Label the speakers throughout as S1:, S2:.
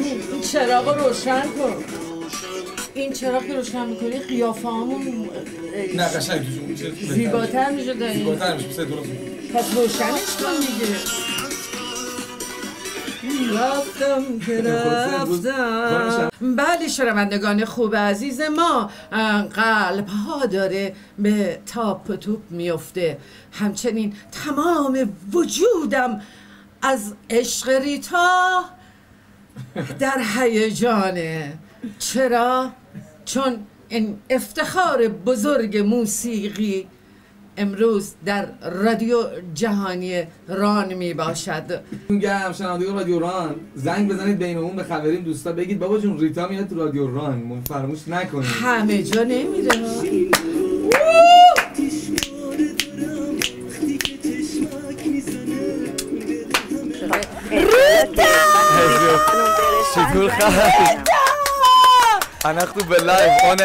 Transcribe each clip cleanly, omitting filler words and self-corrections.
S1: این چراغ رو روشن کن. این چراغ که روشن میکنی قیافه همون
S2: نه قشنگ
S1: زیباتر میشه داریم.
S2: زیباتر میشه درست.
S1: پس روشنش کن دیگه. رفتم که رفتم. بله شنوندگان خوب عزیز ما، قلب ها داره به تاپ و توپ میفته، همچنین تمام وجودم از عشق ریتا در هیجانه. چرا؟ چون این افتخار بزرگ موسیقی امروز در رادیو جهانی ران می باشد.
S2: میگم شنوندگان رادیو ران زنگ بزنید بینمون به خبریم دوستا، بگید بابا جون ریتا میاد تو رادیو ران، فراموش نکنید.
S1: همه جا نمیره.
S3: شکر خواهد אנחנו בלייב, on air.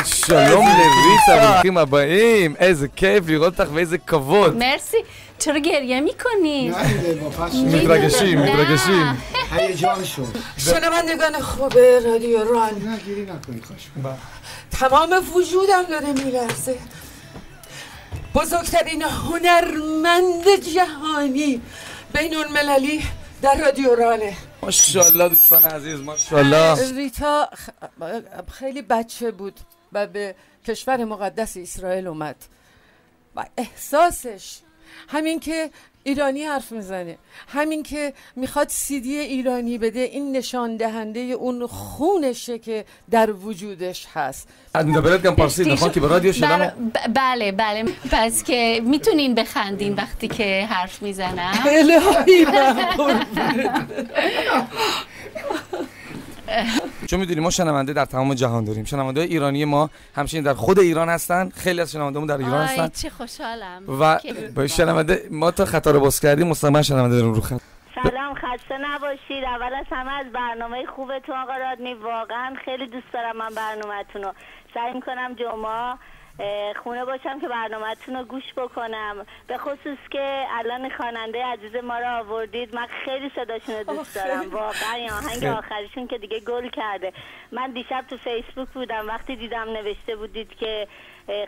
S3: שלום לריטה, ברוכים הבאים. איזה כיף לראות אותך ואיזה כבוד.
S4: مرسی. چرا گریه میکنی؟
S3: מתרגשים.
S5: هیجان شد.
S1: شنوندگان خوب رادیو ران،
S5: نه گیری نکنید خواهش می‌کنم.
S1: تمام وجودم داره میلرزه. بزرگترین هنرمند جهانی بین المللی در رادیو رانه.
S3: ماشاءالله دوستان عزیز، ماشاءالله.
S1: ریتا خیلی بچه بود و به کشور مقدس اسرائیل اومد و احساسش همین که ایرانی حرف میزنه، همین که میخواد سیدی ایرانی بده، این نشان دهنده اون خونشه که در وجودش هست.
S3: מדברת גם פרסית, נכון? כי ברדיו שלנו...
S4: بله پس که میتونین بخندین وقتی که حرف میزنم.
S1: الهی
S3: چون میدونیم ما شنونده در تمام جهان داریم. شنونده ایرانی ما همچنین در خود ایران هستن، خیلی از شنونده‌مون در ایران هستن.
S4: چه خوشحالم.
S3: و با شنونده ما تا خطا رو باز کردیم، مستقیما شنونده داریم رو خط.
S6: سلام، خسته نباشید. اول از همه از برنامه خوبتون آقا رادنی، واقعا خیلی دوست دارم من برنامه‌تون رو. سعی می‌کنم جمعه خونه باشم که برنامه‌تون رو گوش بکنم، به خصوص که الان خواننده عزیز ما رو آوردید. من خیلی صداشون رو دوست دارم واقعا. آهنگ آخریشون که دیگه گل کرده. من دیشب تو فیسبوک بودم، وقتی دیدم نوشته بودید که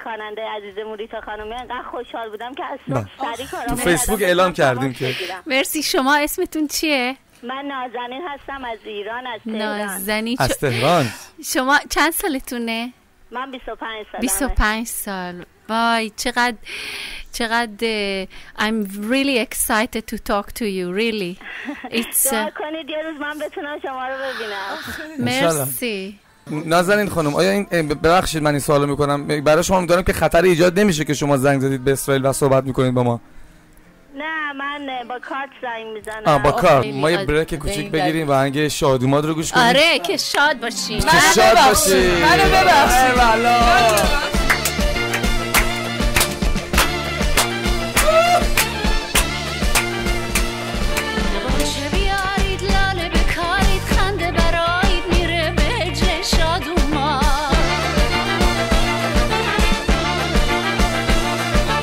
S6: خواننده عزیزمون ریتا خانم، انقدر خوشحال بودم که اصلا سری کارام
S3: تو فیسبوک اعلام کردیم که
S4: مرسی. شما اسمتون چیه؟
S6: من نازنین هستم از ایران، از تهران.
S4: نازنین
S3: از تهران.
S4: شما چند سالتونه؟
S6: من 25 سالمه.
S4: 25 سال. وای چقدر I'm really excited to talk to you really. It's
S6: دعا کنید یه روز من بتونم شما رو ببینم.
S4: مرسی.
S3: نازنین خانم، آیا این ببخشید من این سوالو میکنم، برای شما میدونم که خطر ایجاد نمیشه که شما زنگ زدید به اسرائیل و صحبت میکنید با ما؟
S6: نه من با کارت زنگ میزنم.
S3: با کار. ما یه بریک کوچیک بگیریم و آهنگ شادوماد رو گوش کنیم.
S4: آره که شاد باشی.
S3: منو ببخشید.